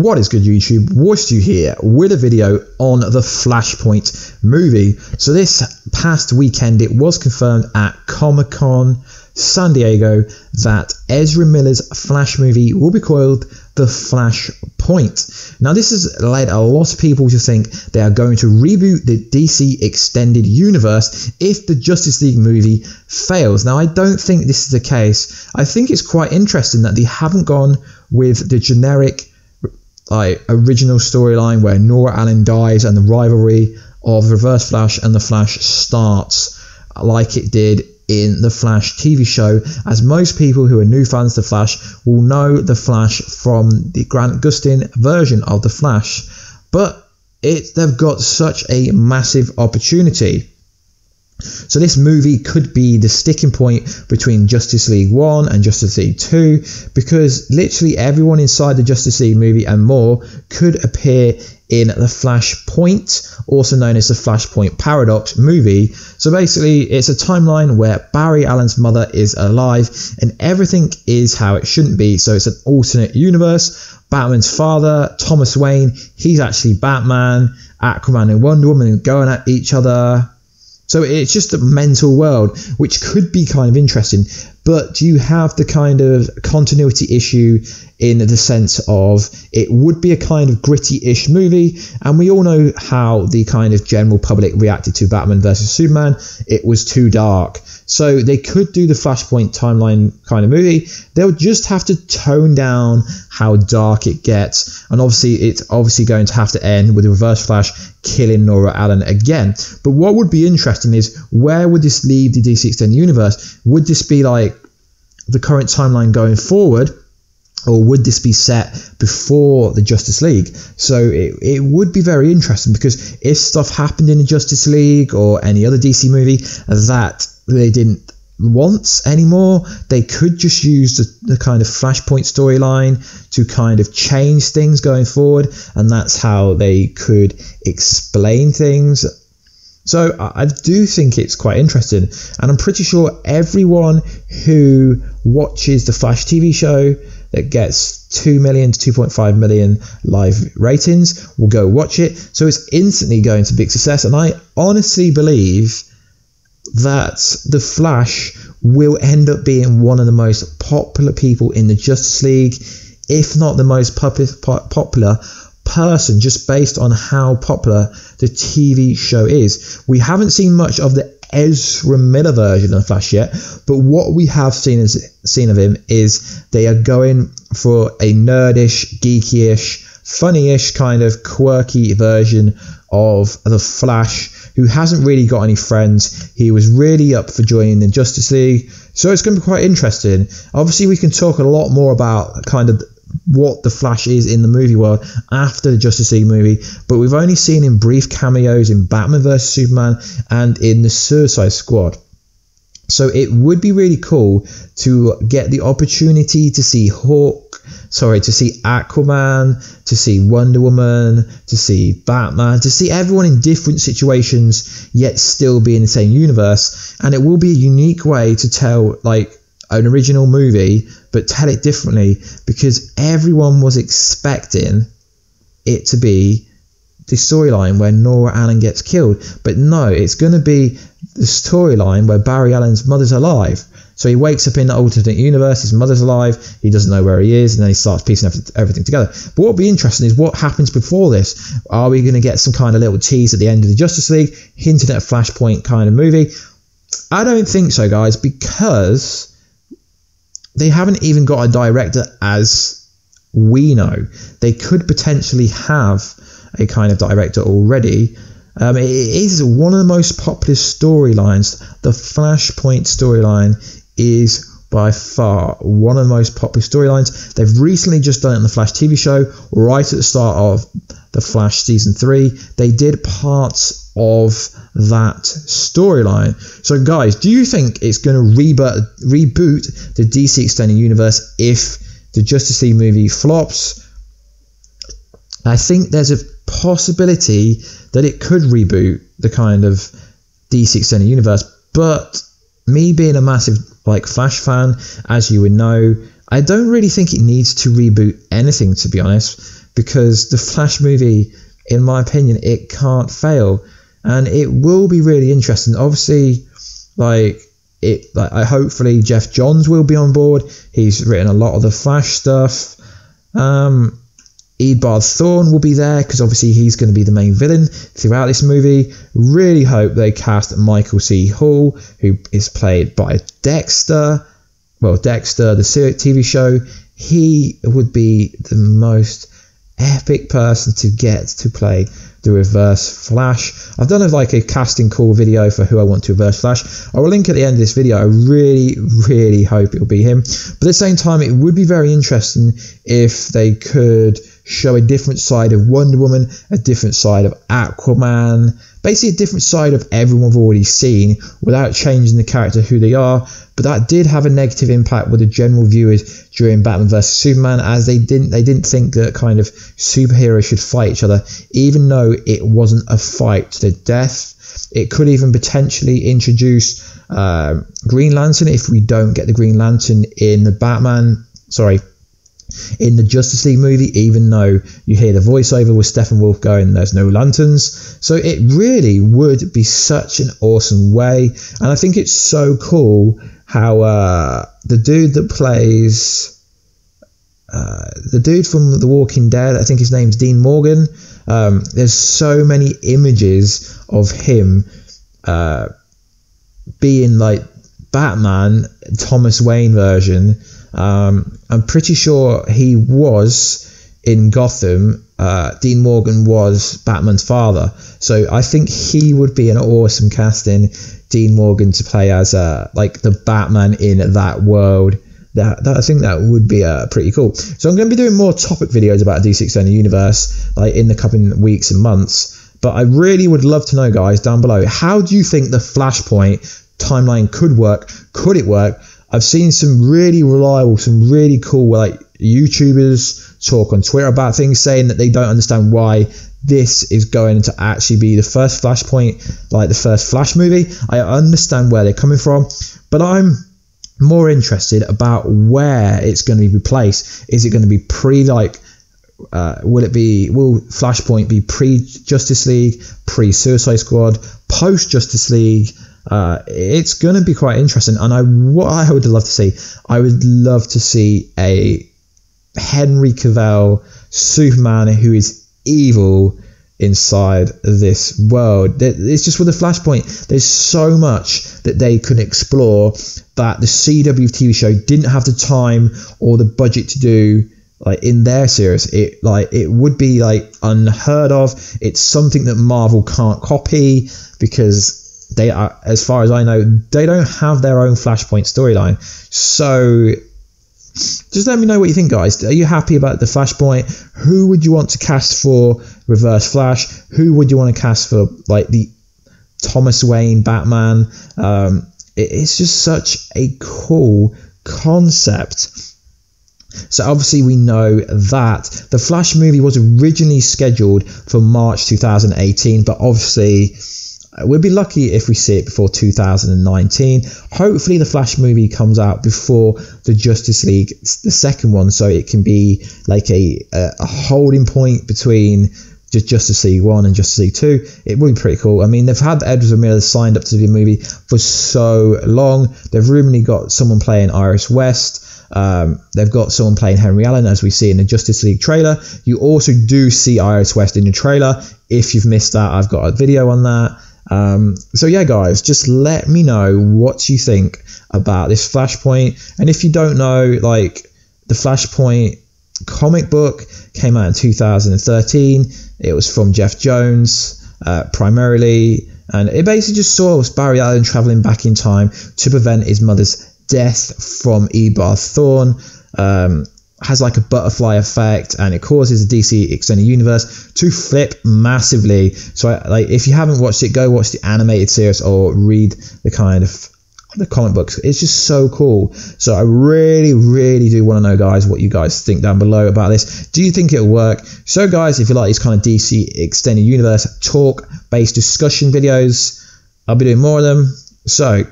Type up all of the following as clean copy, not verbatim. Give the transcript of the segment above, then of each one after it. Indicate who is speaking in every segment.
Speaker 1: What is good, YouTube? Warstu here with a video on the Flashpoint movie. So this past weekend it was confirmed at Comic-Con San Diego that Ezra Miller's Flash movie will be called the Flashpoint. Now this has led a lot of people to think they are going to reboot the DC extended universe if the Justice League movie fails. Now I don't think this is the case. I think it's quite interesting that they haven't gone with the generic original storyline where Nora Allen dies and the rivalry of Reverse Flash and the Flash starts like it did in the Flash TV show, as most people who are new fans of the Flash will know the Flash from the Grant Gustin version of the Flash. But they've got such a massive opportunity. So this movie could be the sticking point between Justice League 1 and Justice League 2, because literally everyone inside the Justice League movie and more could appear in the Flashpoint, also known as the Flashpoint Paradox movie. So basically it's a timeline where Barry Allen's mother is alive and everything is how it shouldn't be. So it's an alternate universe. Batman's father, Thomas Wayne, he's actually Batman. Aquaman and Wonder Woman going at each other. So it's just a mental world, which could be kind of interesting. But you have the kind of continuity issue in the sense of it would be a kind of gritty-ish movie. And we all know how the kind of general public reacted to Batman vs Superman. It was too dark. So they could do the Flashpoint timeline kind of movie. They'll just have to tone down how dark it gets. And obviously it's going to have to end with the Reverse Flash killing Nora Allen again. But what would be interesting is, where would this leave the DC Extended Universe? Would this be like the current timeline going forward, or would this be set before the Justice League? So it would be very interesting, because if stuff happened in the Justice League or any other DC movie that they didn't want anymore, they could just use the kind of Flashpoint storyline to kind of change things going forward, and that's how they could explain things. So I do think it's quite interesting, and I'm pretty sure everyone who watches the Flash TV show that gets 2 million to 2.5 million live ratings will go watch it. So it's instantly going to be a success, and I honestly believe that the Flash will end up being one of the most popular people in the Justice League, if not the most popular person, just based on how popular the TV show is. We haven't seen much of the Ezra Miller version of the Flash yet, but what we have seen of him is they are going for a nerdish, geeky-ish, funny-ish kind of quirky version of the Flash, who hasn't really got any friends. He was really up for joining the Justice League, so it's going to be quite interesting. Obviously we can talk a lot more about kind of what the Flash is in the movie world after the Justice League movie, but we've only seen him brief cameos in Batman vs Superman and in the Suicide Squad. So it would be really cool to get the opportunity to see to see Aquaman, to see Wonder Woman, to see Batman, to see everyone in different situations yet still be in the same universe. And it will be a unique way to tell like an original movie, but tell it differently, because everyone was expecting it to be the storyline where Nora Allen gets killed. But no, it's going to be the storyline where Barry Allen's mother's alive. So he wakes up in the alternate universe, his mother's alive, he doesn't know where he is, and then he starts piecing everything together. But what will be interesting is what happens before this. Are we going to get some kind of little tease at the end of the Justice League, hinting at a Flashpoint kind of movie? I don't think so, guys, because they haven't even got a director as we know. They could potentially have a kind of director already. It is one of the most popular storylines. The Flashpoint storyline is by far one of the most popular storylines. They've recently just done it on the Flash TV show, right at the start of the Flash season 3. They did parts of that storyline. So guys, do you think it's going to reboot the DC Extended Universe if the Justice League movie flops? I think there's a possibility that it could reboot the kind of DC Extended Universe, but me being a massive Flash fan, as you would know, I don't really think it needs to reboot anything, to be honest, because the Flash movie, in my opinion, it can't fail, and it will be really interesting. Obviously, hopefully Jeff Johns will be on board. He's written a lot of the Flash stuff. Edward Thorne will be there because obviously he's going to be the main villain throughout this movie. Really hope they cast Michael C. Hall, who is played by Dexter. Well, Dexter, the TV show. He would be the most epic person to get to play the Reverse Flash. I've done a casting call video for who I want to Reverse Flash. I will link at the end of this video. I really hope it will be him. But at the same time, it would be very interesting if they could show a different side of Wonder Woman, a different side of Aquaman, basically a different side of everyone we've already seen without changing the character who they are. But that did have a negative impact with the general viewers during Batman vs Superman, as they didn't think that kind of superheroes should fight each other, even though it wasn't a fight to the death. It could even potentially introduce Green Lantern if we don't get the Green Lantern in the in the Justice League movie, even though you hear the voiceover with Steppenwolf going, there's no lanterns. So it really would be such an awesome way. And I think it's so cool how the dude that plays the dude from The Walking Dead, I think his name's Dean Morgan, there's so many images of him being like Batman, Thomas Wayne version. I'm pretty sure he was in Gotham. Dean Morgan was Batman's father, so I think he would be an awesome casting, Dean Morgan to play as the Batman in that world. That I think that would be pretty cool. So I'm going to be doing more topic videos about DC Extended Universe in the coming weeks and months. But I really would love to know, guys, down below, how do you think the Flashpoint timeline could work? Could it work? I've seen some really reliable, some really cool YouTubers talk on Twitter about things, saying that they don't understand why this is going to actually be the first Flashpoint, the first Flash movie. I understand where they're coming from, but I'm more interested about where it's going to be placed. Is it going to be will Flashpoint be pre-Justice League, pre-Suicide Squad, post-Justice League? It's going to be quite interesting, and what I would love to see, I would love to see a Henry Cavill Superman who is evil inside this world. It's just with the Flashpoint, there's so much that they could explore that the CW TV show didn't have the time or the budget to do in their series. It would be unheard of. It's something that Marvel can't copy because they are, as far as I know, they don't have their own Flashpoint storyline. So just let me know what you think, guys. Are you happy about the Flashpoint? Who would you want to cast for Reverse Flash? Who would you want to cast for the Thomas Wayne Batman? It's just such a cool concept. So obviously we know that the Flash movie was originally scheduled for March 2018, but obviously we'll be lucky if we see it before 2019. Hopefully the Flash movie comes out before the Justice League, the second one, so it can be a holding point between just Justice League 1 and Justice League 2. It would be pretty cool. I mean, they've had Ezra Miller signed up to the movie for so long. They've rumoredly got someone playing Iris West. They've got someone playing Henry Allen, as we see in the Justice League trailer. You also do see Iris West in the trailer. If you've missed that, I've got a video on that. So yeah, guys, just let me know what you think about this Flashpoint. And if you don't know, the Flashpoint comic book came out in 2013. It was from Jeff Jones primarily, and it basically just saw Barry Allen traveling back in time to prevent his mother's death from Edward Thorne. Has a butterfly effect, and it causes the DC Extended Universe to flip massively. So if you haven't watched it, go watch the animated series or read the comic books. It's just so cool. So I really do want to know, guys, what you guys think down below about this. Do you think it'll work? So guys, if you like these kind of DC Extended Universe talk based discussion videos, I'll be doing more of them. So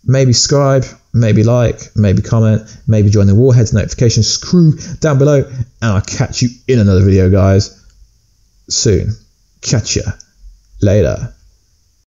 Speaker 1: maybe subscribe, maybe like, maybe comment, maybe join the Warheads notification crew down below, and I'll catch you in another video, guys, soon. Catch ya later.